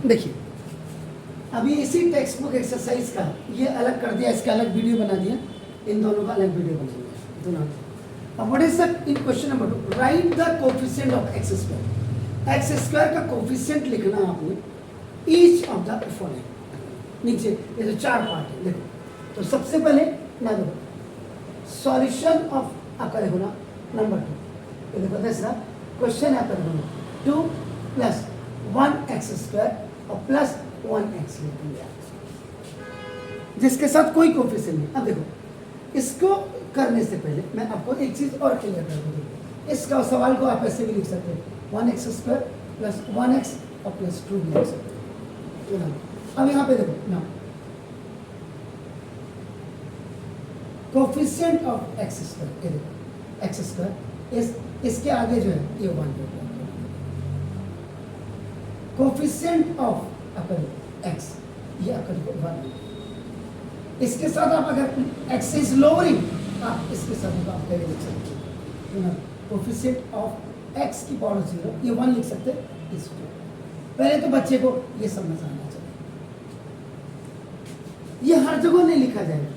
देखिए अभी इसी टेक्स्ट बुक एक्सरसाइज का ये अलग कर दिया, इसका अलग वीडियो बना दिया, इन दोनों का अलग वीडियो बना दिया दोनों। अब what is the in question number 2 right the coefficient of x square. X square का कोफिशिएंट लिखना है आपने ईच ऑफ द फॉलोइंग। नीचे ये जो चार पार्ट है देखो, तो सबसे पहले ना देखो सॉल्यूशन ऑफ आपका देखो ना नंबर 2, ये देखो दूसरा क्वेश्चन है आपका देखो 2 प्लस 1x स्क्वायर और प्लस 1x लिखेंगे जिसके साथ कोई कोफिशिएंट नहीं। अब देखो इसको करने से पहले मैं आपको एक चीज और क्लियर कर दूँ। इसका सवाल को आप ऐसे भी लिख सकते हैं 1x स्क्वायर प्लस 1x और प्लस 2 भी लिख सकते हैं। अब यहाँ पे देखो ना कोफिशिएंट ऑफ एक्स स्क्वायर, ये देखो एक्स स्क्वायर इसके आगे जो है ये 1 होगा। कोफिशिएंट ऑफ अपर एक्स ये अपर 1 इसके साथ आप अगर एक्स इज लोअरिंग आप इसके साथ आप कैसे लिख सकते हैं कोफिशिएंट ऑफ एक्स की पावर 0 ये 1 लिख सकते हैं इसको। पहले तो बच्चे को ये समझ आना चाहिए, ये हर जगह नहीं लिखा जाएगा।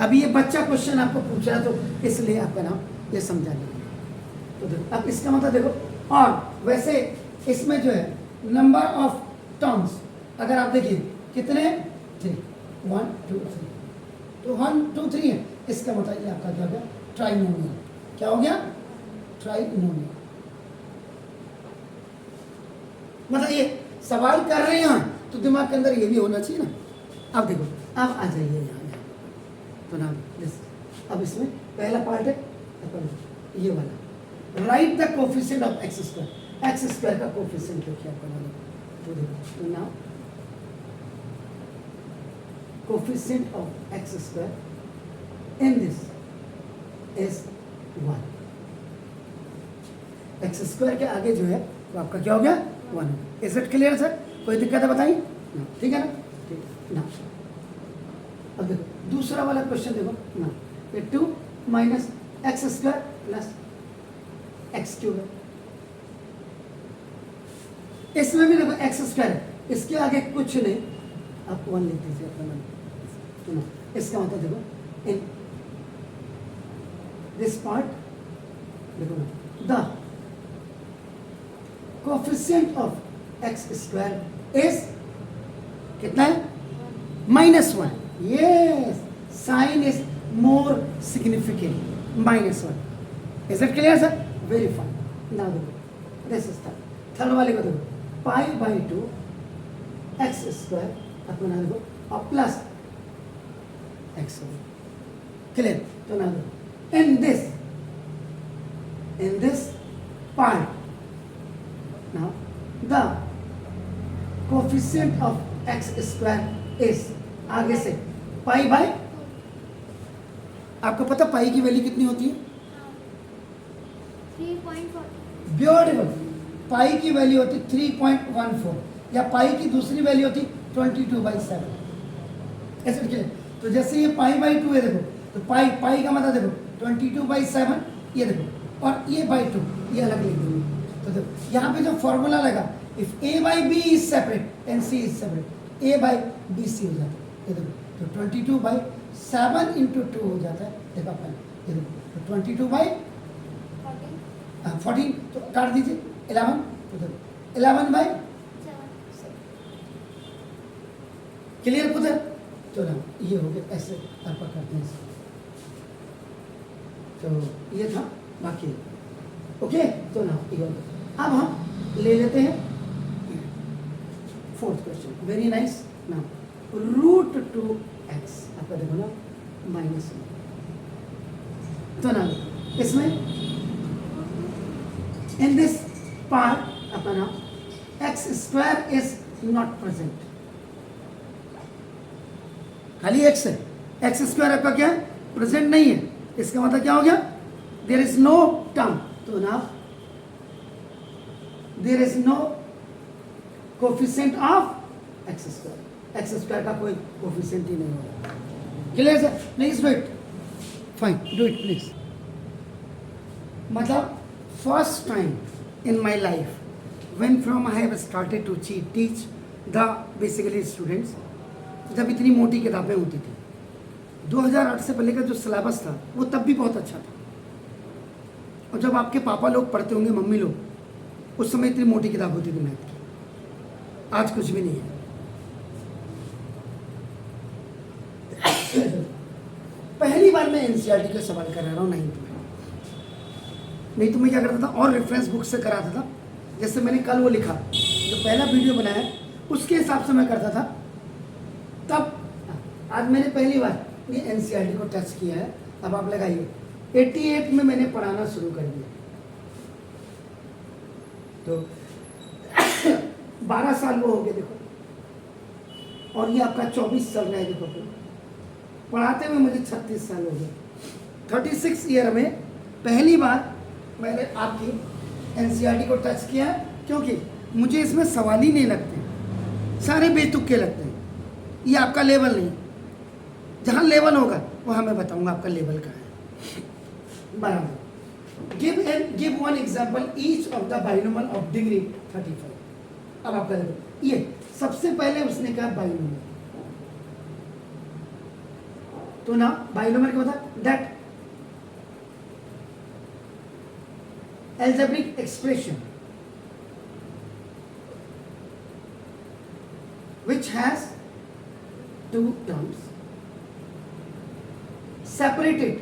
अभी ये बच्चा क्वेश्चन आपको पूछ रहा है तो इसलिए आपका नाम ये समझा देगा। तो देखो अब इसका मतलब देखो, और वैसे इसमें जो है नंबर ऑफ टर्म्स अगर आप देखिए कितने 3 1 2 3 तो 1 2 3 है, इसका मतलब ये आपका क्या हो गया ट्राइनोमियल। क्या हो गया ट्राइनोमियल। मतलब ये सवाल कर रहे हैं तो दिमाग के अंदर ये भी होना चाहिए ना। अब देखो अब आ जाइए यहाँ तो नाम अब इसमें पहला पार्ट है ये वाला right the coefficient of x square. X square का कोफिशिएंट लिखिए आप बना लो तो देखो now coefficient of x square in this is 1। X square के आगे जो है तो आपका क्या हो गया 1। Is it clear sir? कोई दिक्कत है बताइए? ठीक है ना? ठीक ना। अब देखो दूसरा वाला क्वेश्चन देखो ना, ये 2 minus x square plus x cube है। इसमें भी देखो एक्स स्क्वायर है, इसके आगे कुछ नहीं, आप 1 लिख दीजिए अपना। तो ना इसका मतलब देखो इन दिस पार्ट देखो ना the coefficient of x square is कितना है -1। Yes, sign is more significant. -1. Is it clear, sir? Very fine. Now look, this is third वाले को देखो pi by 2 x square अपना देखो और प्लस x clear। तो now look in this part now the coefficient of x square is आगे से pi by, आपको पता पाई की वैल्यू कितनी होती है? 3.4। ब्यूटीफुल। पाई की वैल्यू होती 3.14 या पाई की दूसरी वैल्यू होती 22/7। ऐसे लिखे तो जैसे ये पाई बाई 2 है देखो तो पाई का मतलब देखो 22/7 ये देखो और ये बाई 2 ये अलग लिख देंगे। तो देखो यहाँ पे जो फॉर्मूला लगा if a by b is separate and c is separate a by b c हो जाता है। ये देखो तो 22/7 × 2 हो जाता है। देखो अपन ये देखो तो 22/14 तो काट दीजिए 11 तो देखो 11/7 क्लियर पुत्र? तो ना ये हो गया ऐसे आप करते हैं। तो ये था बाकी ओके। तो ना ये अब हम ले लेते हैं 4th क्वेश्चन। Very nice. ना √2x आपका देखो ना -1। तो ना इसमें इन दिस पार्ट आपका ना x square is not present, खाली एक्स है। एक्स स्क्वायर आपका क्या है प्रेजेंट नहीं है। इसका मतलब क्या हो गया देयर इज नो टर्म। तो ना there is no coefficient of x square. X square का कोई कोफिशिएंट ही नहीं होगा। Clear sir? Please do it. Fine, do it please. मतलब first time in my life when from I have started to teach the basically students, जब इतनी मोटी किताबें होती थी, 2008 से पहले का जो सिलेबस था वो तब भी बहुत अच्छा था। और जब आपके पापा लोग पढ़ते होंगे, मम्मी लोग, उस समय इतनी मोटी किताब होती थी मैथ की। आज कुछ भी नहीं है। पहली बार मैं एनसीईआरटी का सवाल कर रहा हूँ 9th में, नहीं तो मैं क्या करता था और रेफरेंस बुक से कराता था। जैसे मैंने कल वो लिखा, जो पहला वीडियो बनाया उसके हिसाब से मैं करता था। तब आज मैंने पहली बार ये एनसीईआरटी को टच किया है। अब आप लगाइए, 88 में मैंने पढ़ाना शुरू कर दिया, तो 12 साल वो हो गए देखो, और ये आपका 24 चल रहा है देखो। पढ़ाते हुए मुझे 36 साल हो गए। 36 ईयर में पहली बार मैंने आपकी एनसीईआरटी को टच किया, क्योंकि मुझे इसमें सवाल ही नहीं लगते, सारे बेतुके लगते हैं। ये आपका लेवल नहीं, जहाँ लेवल होगा वहाँ मैं बताऊंगा आपका लेवल कहाँ है। बराबर। Give one example each of the binomial of degree 35। अब आपका लेवल ये सबसे पहले उसने कहा बाइनोमियल, तो ना बाइनोमियल क्या होता है? That algebraic expression which has two terms separated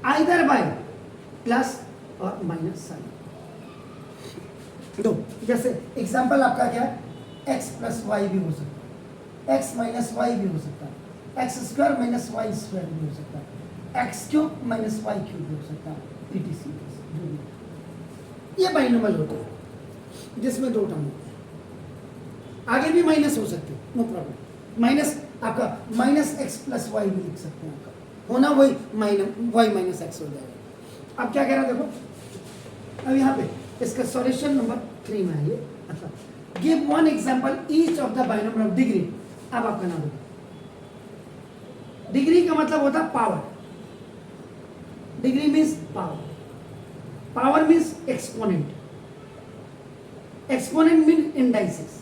either by plus or minus sign। दो, जैसे एग्जाम्पल आपका क्या है? x प्लस वाई भी हो सकता है, x माइनस वाई भी हो सकता है, x square minus y square भी हो सकता है, x cube minus y cube भी हो सकता है, etc। ये बाइनोमियल होता है जिसमें दो टर्म होते हैं। आगे भी माइनस हो सकते हैं, नो प्रॉब्लम। माइनस आपका माइनस एक्स प्लस वाई भी लिख सकते हैं, आपका होना वही वाई माइनस एक्स हो जाएगा। अब क्या कह रहा है देखो, अब यहाँ पे इसका सॉल्यूशन नंबर 3 में आइए। मतलब give one example each of the binomial of degree. अब आपका नाम देखो, डिग्री का मतलब होता है power. Degree means power, power means exponent, exponent mean indices,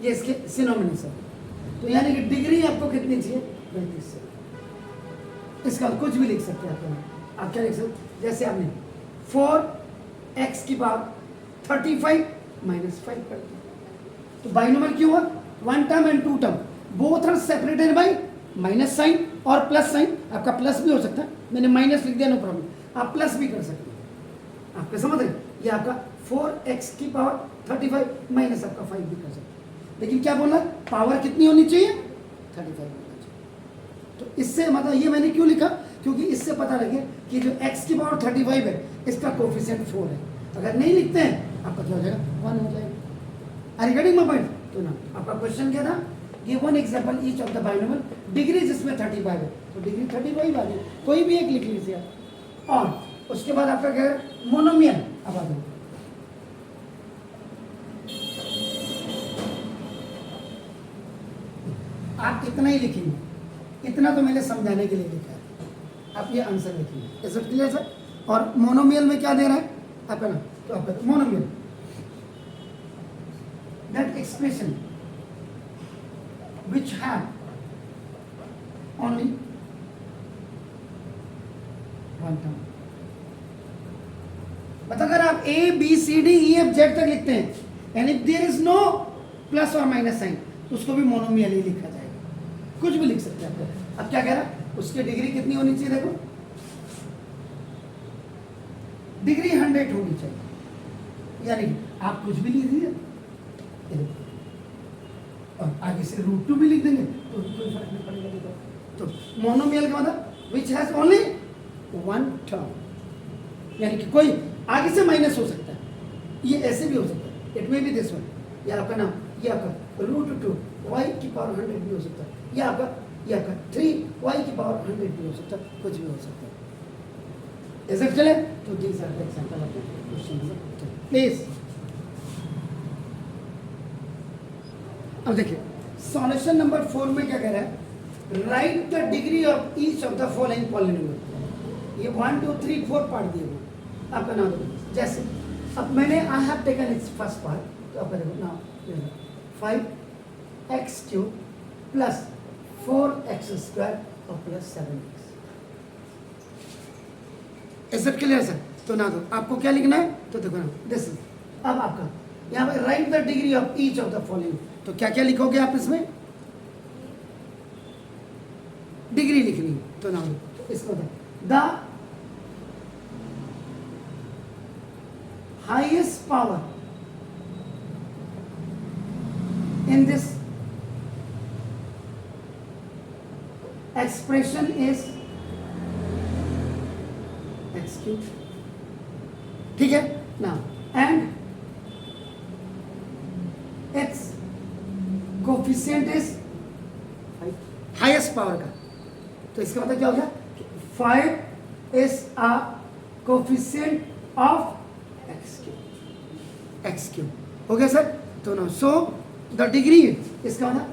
ये इसके सिनोनिम्स है। तो यानी कि डिग्री आपको कितनी चाहिए? 35 से। इसका कुछ भी लिख सकते हैं आप क्या लिख सकते? जैसे आपने 4x की पावर 35 माइनस 5 कर दिया, तो बाइनोमियल क्यों हुआ? One term and two term both are separated by minus sign और प्लस साइन। आपका प्लस भी हो सकता है, मैंने माइनस लिख दिया, नो प्रॉब्लम, आप प्लस भी कर सकते हैं। आपका समझ रहे? ये आपका 4x की पावर 35 माइनस आपका 5 भी कर सकते हैं। लेकिन क्या बोला? पावर कितनी होनी चाहिए? 35 होना चाहिए। तो इससे मतलब ये मैंने क्यों लिखा? क्योंकि इससे पता लगे कि जो x की पावर 35 है इसका कोफिशिएंट 4 है। अगर नहीं लिखते हैं आपका क्या हो जाएगा? 1 हो जाएगा। Are you getting my point? तो ना आपका क्वेश्चन क्या था? Give one example each of the binomial degree जिसमें 35 है, तो डिग्री 35 आ गई, कोई भी एक लिख लीजिए। और उसके बाद आपका क्या है? मोनोमियल। अब आ जाओ, आप इतना ही लिखेंगे, इतना तो मैंने समझाने के लिए लिखा है, आप ये आंसर लिखेंगे। Is it clear sir? और मोनोमियल में क्या दे रहा है आपका ना? तो आपका monomial that expression which have only one term। मतलब अगर आप A B C D E F Z तक लिखते हैं and if there is no plus और माइनस साइन, उसको भी मोनोमियल ही लिखा जाएगा। कुछ भी लिख सकते हैं आप। अब क्या कह रहा है? उसकी डिग्री कितनी होनी चाहिए? देखो, डिग्री 100 होनी चाहिए, यानी आप कुछ भी लिख दीजिए और आगे से √2 भी लिख देंगे तो कोई फर्क नहीं पड़ेगा। तो मोनोमियल का मतलब which has only one term, यानी कि कोई आगे से माइनस हो सकता है, ये ऐसे भी हो सकता है, it may be this one, या आपका नाम ये आपका √2 y की पावर 100 भी हो सकता है, या आपका ये आपका 3y की पावर 100 भी हो सकता है, कुछ भी हो सकता है। ऐसे चले तो these are the example of question number 2 please. अब देखिए सॉल्यूशन नंबर 4 में क्या कह रहा है? Right the degree of each of the following polynomial. ये 1 2 3 4 पार्ट दिए हुए, आपका नाम देखो, जैसे अब मैंने I have taken it's first part, तो आपका देखो नाउ 5x³ प्लस 4x² और plus 7x। Is it clear sir? तो ना दो, आपको क्या लिखना है तो देखो ना, दिस इज अब आपका यहाँ पे right the degree of each of the following, तो क्या क्या लिखोगे आप इसमें? डिग्री लिखनी है, तो ना तो इसको the highest power in this expression is x³, ठीक है now, and its coefficient is highest power का, तो इसका मतलब क्या हो गया? 5 is a coefficient of x³ हो गया सर? तो now so the degree, इसका मतलब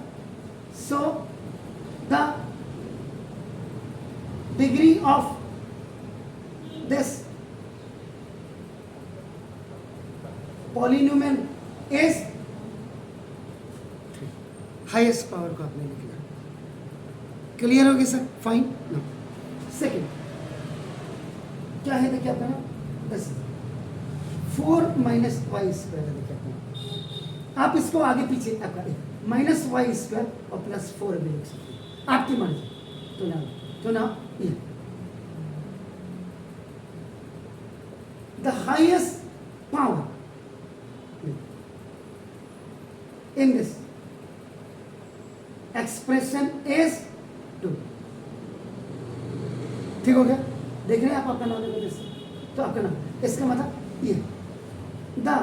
so the degree of this polynomial is highest power को आपने लिखना। क्लियर होगी सर? फाइन। सेकेंड क्या है? देखिए आपका ना 4 माइनस वाई स्क्वायर है। देखिए आपका, आप इसको आगे पीछे आपका माइनस वाई स्क्वायर और प्लस 4 भी लिख सकते हैं, आपकी मर्जी। तो ना ये the highest power in this expression is 2। ठीक हो गया? देख रहे हैं आप आपका नॉलेज? तो आपका नाम, इसका मतलब ये the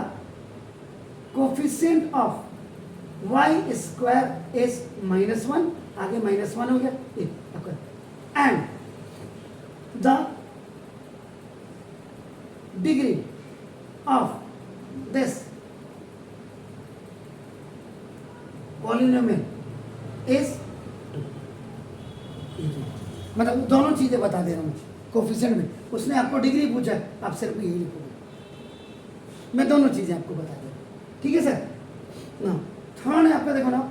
coefficient of y square is -1, आगे -1 हो गया ये आपका, and the degree of this polynomial is 2। मतलब दोनों चीजें बता दे रहा हूँ कोफिशिएंट में, उसने आपको डिग्री पूछा है, आप सिर्फ यही लिखोगे, मैं दोनों चीजें आपको बता दे रहा हूँ। ठीक है सर? ना थर्ड है आपका, देखो ना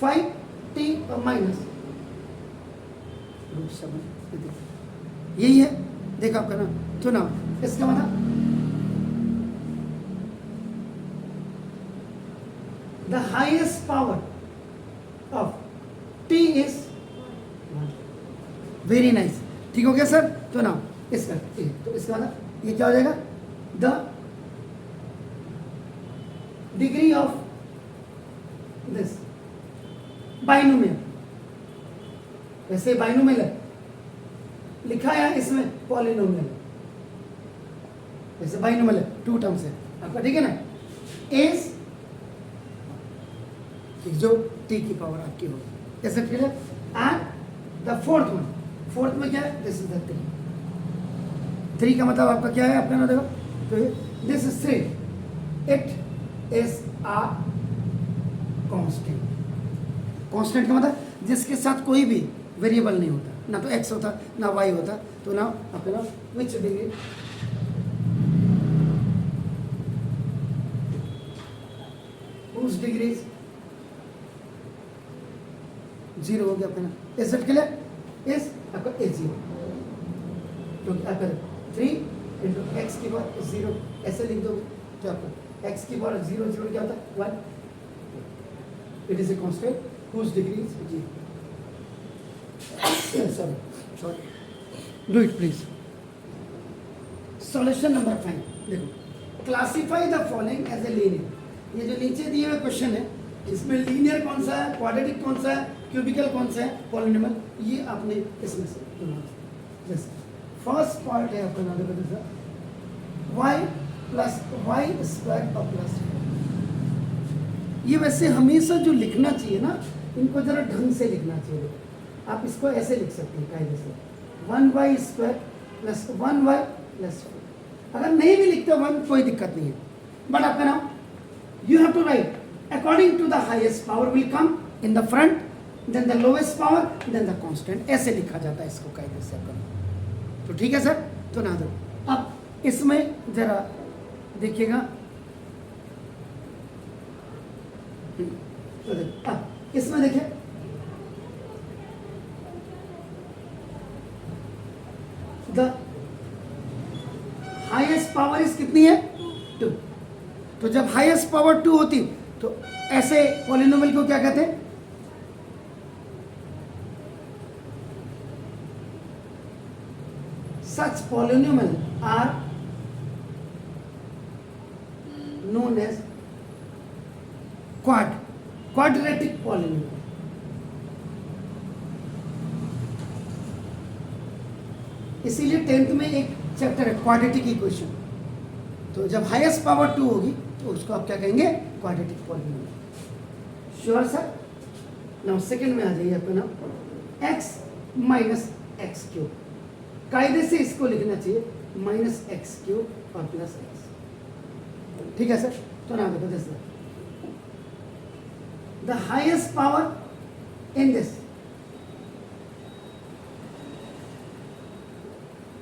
5t माइनस √7, यही है। देखो आपका ना, तो ना इसका मतलब the highest power of t is 1। Very nice, ठीक हो गया सर? तो ना इसका तो इसका मतलब ये क्या हो जाएगा? the degree of this binomial, वैसे बाइनोमियल है लिखा है इसमें, पॉलिनोमियल वैसे बाइनोमियल है, 2 टर्म्स है आपका, ठीक है ना? इज जो t की पावर आपकी होगी, ऐसे क्लियर? एंड द फोर्थ में क्या है? दिस इज द 3 का मतलब आपका क्या है? आपका ना देखो, तो this is 3, it is a constant. Constant का मतलब जिसके साथ कोई भी वेरिएबल नहीं होता, ना तो x होता ना y होता, तो ना आपका ना विच डिग्री whose degree is 0 हो गया आपका ना। Is it clear? इज आपका is 0, क्योंकि आपका 3 इंटू एक्स की पावर 0 ऐसे लिख दो, तो आपका x की पावर 0 0 क्या होता है? 1। It is a constant whose degree is 0। sorry do it please। solution number 5 देखो, classify the following as a linear। ये जो नीचे दिए हुए क्वेश्चन है, इसमें लीनियर कौन सा है, क्वाड्रेटिक कौन सा है, क्यूबिकल कौन सा है, पॉलिनोमियल, ये आपने इसमें से जैसे फर्स्ट पार्ट है आपका नाम देखो, y प्लस वाई स्क्वायर और प्लस, ये वैसे हमेशा जो लिखना चाहिए ना, इनको जरा ढंग से लिखना चाहिए। आप इसको ऐसे लिख सकते हैं कायदे से, 1y² प्लस 1y प्लस 4। अगर नहीं भी लिखते 1 कोई दिक्कत नहीं है, बट आपका नाम you have to write according to the highest power will come in the front, then the lowest power, then the constant, ऐसे लिखा जाता है इसको कायदे से आपका। तो ठीक है सर? तो ना दो, अब इसमें जरा देखिएगा, इसमें देखिए द हाईएस्ट पावर इस कितनी है 2। तो जब हाईएस्ट पावर 2 होती तो ऐसे पॉलिनोमियल को क्या कहते हैं, such polynomial are known as quadratic polynomial। इसीलिए 10th में एक चैप्टर है क्वाड्रेटिक इक्वेशन। तो जब हाईएस्ट पावर 2 होगी तो उसको आप क्या कहेंगे, quadratic polynomial. Sure sir. Now second में आ जाइए आपका नाम x माइनस एक्स क्यूब। कायदे से इसको लिखना चाहिए माइनस एक्स क्यूब और प्लस एक्स। ठीक है सर। तो नाम देखो this the highest power in this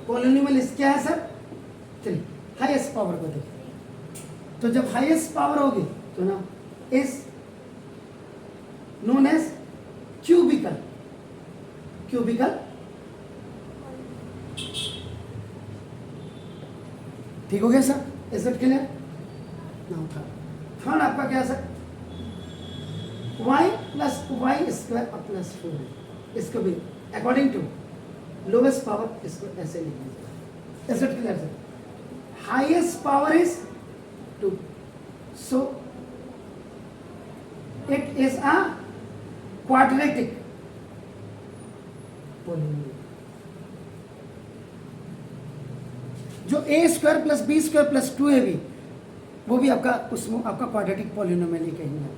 polynomial इस क्या है सर, चलिए हाईएस्ट पावर को देखिए। तो जब हाईएस्ट पावर होगी तो ना is known as cubical. Cubical ठीक हो गया sir, is it clear. Now third आपका क्या sir, y plus y square plus 4। इसको भी अकॉर्डिंग टू लोवेस्ट पावर इसको ऐसे लिखना चाहिए। Is it clear sir. Highest power is 2, so it is a quadratic polynomial. जो a square plus b square plus 2ab वो भी आपका उसमें आपका क्वाड्रेटिक पॉलिनोमियल ही कहेंगे,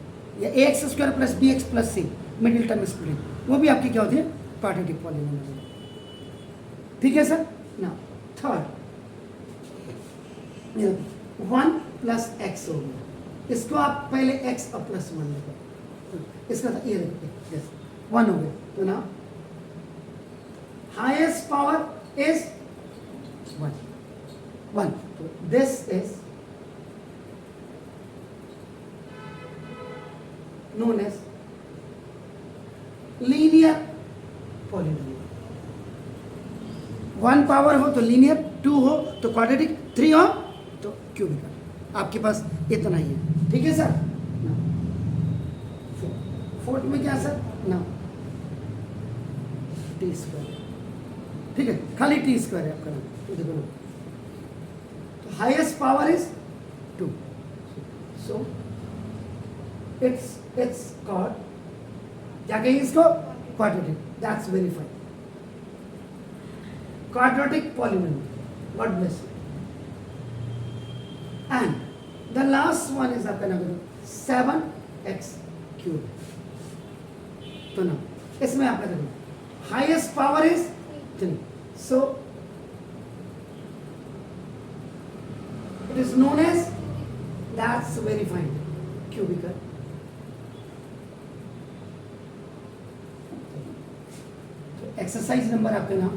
या ax square plus bx plus c middle term split वो भी आपकी क्या होती है, क्वाड्रेटिक पॉलिनोमियल। ठीक है सर। ना थर्ड 1 प्लस एक्स हो गया, इसको आप पहले x और प्लस 1 लिखो, इसका ये देखो 1 हो गया। तो ना हाईएस्ट पावर इज 1। तो this is known as linear polynomial। 1 power हो तो लीनियर, 2 हो तो क्वाड्रेटिक, 3 हो तो क्यूबिकल। आपके पास इतना ही है। ठीक है सर। फोर्थ में क्या सर, ना टी स्क्वायर। ठीक है, खाली टी स्क्वायर है आपका नाम। तो देखो ना, तो highest power is 2, so it's called क्या कहेंगे इसको, quadratic. That's very fine, quadratic polynomial. God bless you. And the last one is आपका नाम 7x क्यूब। तो ना इसमें आपका देखो highest power is 3, so it is known as, that's very fine, cubical. Exercise number आपका नाम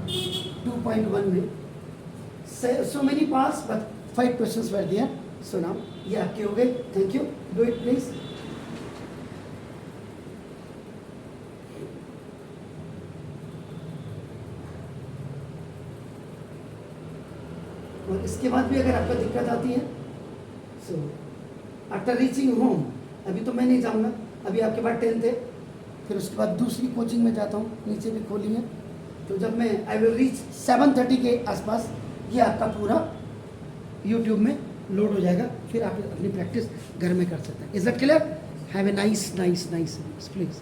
2.1 में so many parts but 5 questions were there। so now ये आपके हो गए। Thank you, do it please. और इसके बाद भी अगर आपको दिक्कत आती है सो आफ्टर रीचिंग होम, अभी तो मैं नहीं जाऊँगा, अभी आपके बाद 10th है, फिर उसके बाद दूसरी कोचिंग में जाता हूँ, नीचे भी खोली है। तो जब मैं आई विल रीच 7:30 के आसपास ये आपका पूरा YouTube में लोड हो जाएगा, फिर आप अपनी प्रैक्टिस घर में कर सकते हैं। Is that clear. Have a nice please.